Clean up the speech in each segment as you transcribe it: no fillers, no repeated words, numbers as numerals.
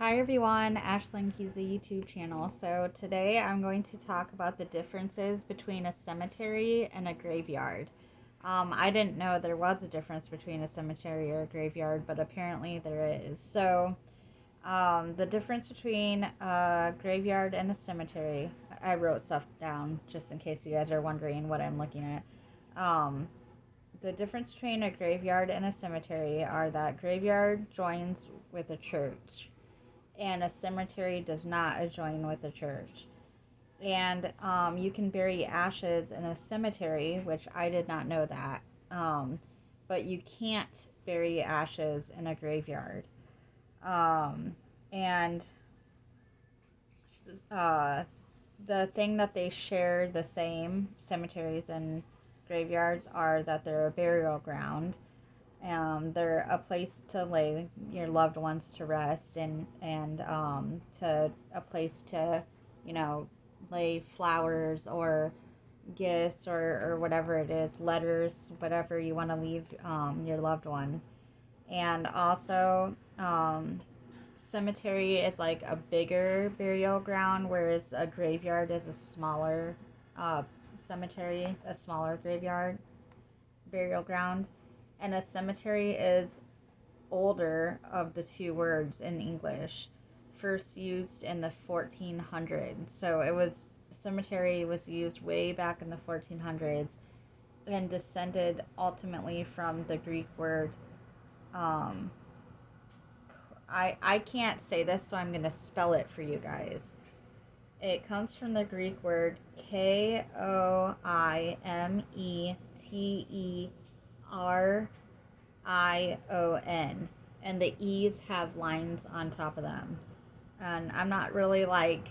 Hi everyone, Ashlyn Keys, the YouTube channel. So today I'm going to talk about the differences between a cemetery and a graveyard. I didn't know there was a difference between a cemetery or a graveyard, but apparently there is. So the difference between a graveyard and a cemetery, I wrote stuff down just in case you guys are wondering what I'm looking at. Um, the difference between a graveyard and a cemetery are that graveyard joins with a church and a cemetery does not adjoin with a church. And you can bury ashes in a cemetery, which I did not know that. But you can't bury ashes in a graveyard. And uh, the thing that they share the same, cemeteries and graveyards, are that they're a burial ground. They're a place to lay your loved ones to rest, and to a place to, you know, lay flowers or gifts or whatever it is, letters, whatever you want to leave your loved one. And also, cemetery is like a bigger burial ground, whereas a graveyard is a smaller uh, cemetery, a smaller graveyard burial ground. And a cemetery is older of the two words in English, first used in the 1400s. So it was cemetery was used way back in the 1400s and descended ultimately from the Greek word. Um, I can't say this, so I'm gonna spell it for you guys. It comes from the Greek word Koimeterion, and the E's have lines on top of them. And I'm not really like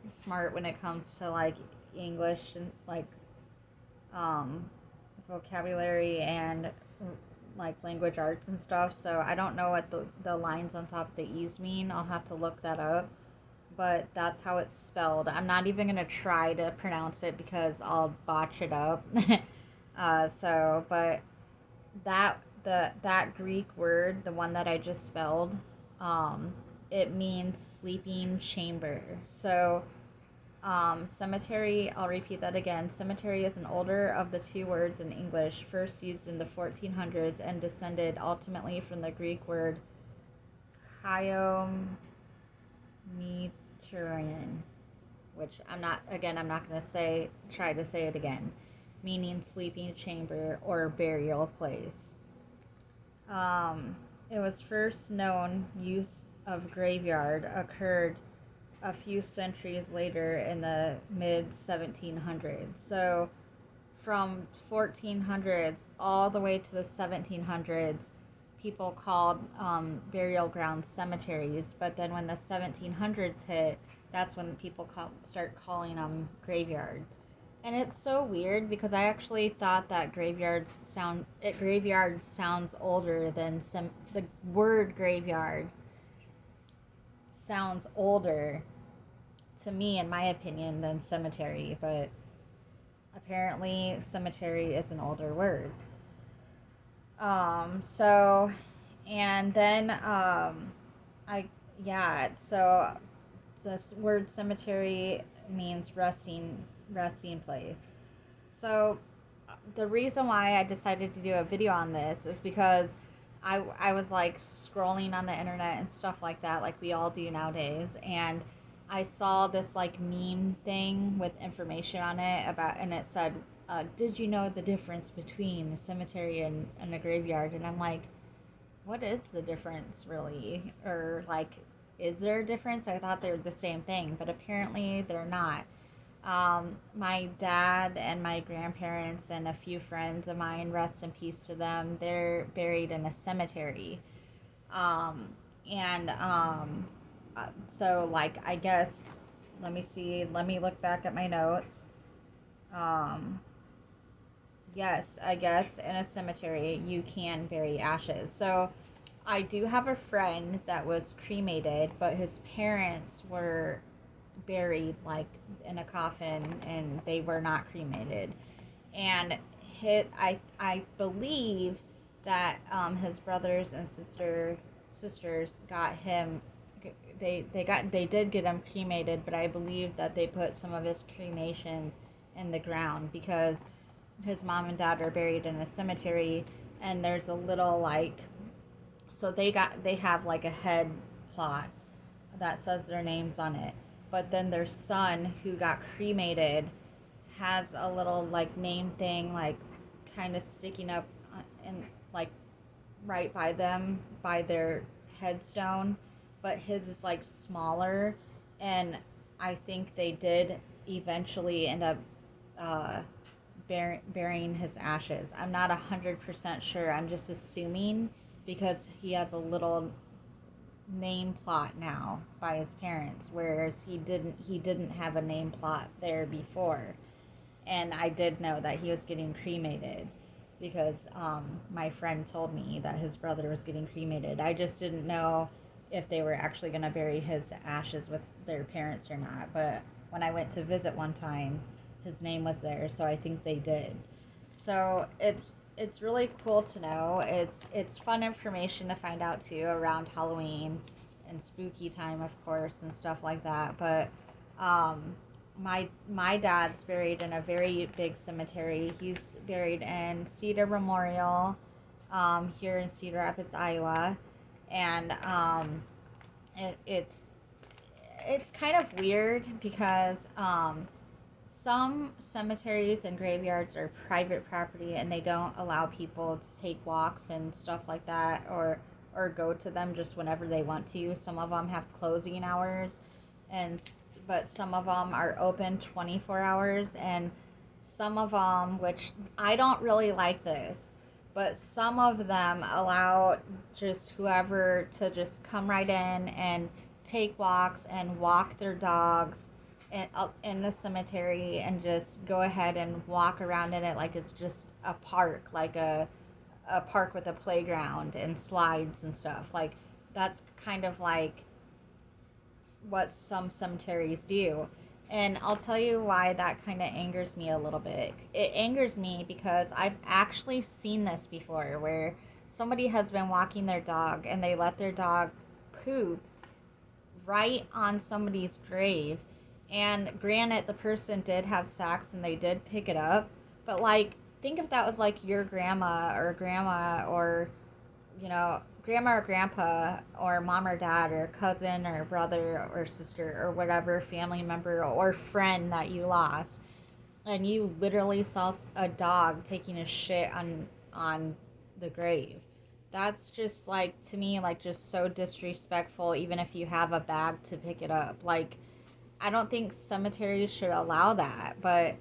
smart when it comes to like English and like um, vocabulary and like language arts and stuff, so I don't know what the lines on top of the E's mean. I'll have to look that up, but that's how it's spelled. I'm not even gonna try to pronounce it because I'll botch it up. But that Greek word, the one that I just spelled, um, it means sleeping chamber. So cemetery, I'll repeat that again. Cemetery is an older of the two words in English, first used in the 1400s and descended ultimately from the Greek word Kyometerion, which I'm not going to try to say it again, meaning sleeping chamber or burial place. It was first known use of graveyard occurred a few centuries later in the mid 1700s. So from 1400s all the way to the 1700s, people called burial grounds cemeteries. But then when the 1700s hit, that's when people start calling them graveyards. And it's so weird because I actually thought that graveyard sounds older than the word graveyard sounds older to me, in my opinion, than cemetery, but apparently cemetery is an older word. So, and then, so this word cemetery means resting place. So, the reason why I decided to do a video on this is because I was like scrolling on the internet and stuff like that, like we all do nowadays, and I saw this like meme thing with information on it and it said, "Did you know the difference between a cemetery and a graveyard?" And I'm like, what is the difference really? Or like, is there a difference? I thought they were the same thing, but apparently they're not. My dad and my grandparents and a few friends of mine, rest in peace to them, they're buried in a cemetery. Um, and so, like, I guess, let me look back at my notes. Um, yes, I guess in a cemetery you can bury ashes. So, I do have a friend that was cremated, but his parents were buried like in a coffin and they were not cremated. And I believe that his brothers and sisters they did get him cremated, but I believe that they put some of his cremations in the ground because his mom and dad are buried in a cemetery, and there's a little like, so they have like a head plot that says their names on it, but then their son who got cremated has a little like name thing like kind of sticking up and like right by them by their headstone, but his is like smaller, and I think they did eventually end up uh, burying his ashes. I'm not 100% sure. I'm just assuming because he has a little name plot now by his parents, whereas he didn't have a name plot there before. And I did know that he was getting cremated because my friend told me that his brother was getting cremated. I just didn't know if they were actually going to bury his ashes with their parents or not. But when I went to visit one time, his name was there, so I think they did. So it's really cool to know. It's fun information to find out too around Halloween and spooky time, of course, and stuff like that. But um, my dad's buried in a very big cemetery. He's buried in Cedar Memorial, here in Cedar Rapids, Iowa, and it's kind of weird because some cemeteries and graveyards are private property and they don't allow people to take walks and stuff like that, or go to them just whenever they want to. Some of them have closing hours, and but some of them are open 24 hours, and some of them, which I don't really like this, but some of them allow just whoever to just come right in and take walks and walk their dogs in the cemetery and just go ahead and walk around in it like it's just a park, like a park with a playground and slides and stuff. Like that's kind of like what some cemeteries do. And I'll tell you why that kind of angers me a little bit. It angers me because I've actually seen this before where somebody has been walking their dog and they let their dog poop right on somebody's grave. And granted, the person did have sacks and they did pick it up, but like, think if that was like your grandma or you know, grandma or grandpa or mom or dad or cousin or brother or sister or whatever family member or friend that you lost, and you literally saw a dog taking a shit on the grave. That's just like, to me, like just so disrespectful, even if you have a bag to pick it up. Like, I don't think cemeteries should allow that, but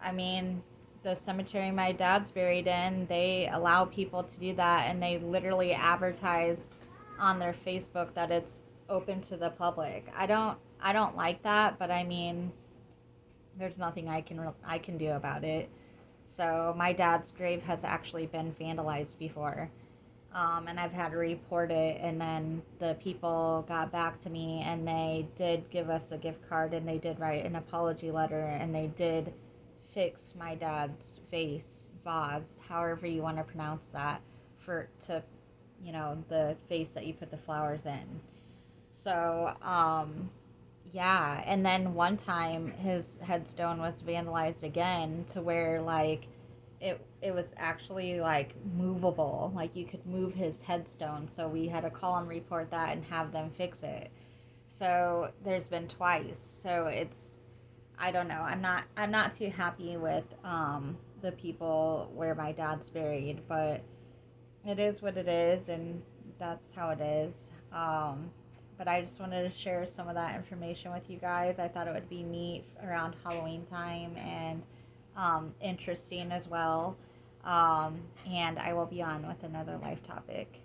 I mean, the cemetery my dad's buried in, they allow people to do that, and they literally advertise on their Facebook that it's open to the public. I don't like that, but I mean, there's nothing I can do about it. So my dad's grave has actually been vandalized before. And I've had to report it, and then the people got back to me and they did give us a gift card and they did write an apology letter and they did fix my dad's vase, however you want to pronounce that, for to the vase that you put the flowers in. So yeah, and then one time his headstone was vandalized again to where like it was actually like movable, like you could move his headstone, so we had to call and report that and have them fix it. So there's been twice. So it's, I don't know, I'm not too happy with the people where my dad's buried, but it is what it is, and that's how it is. But I just wanted to share some of that information with you guys. I thought it would be neat around Halloween time and interesting as well. And I will be on with another life topic.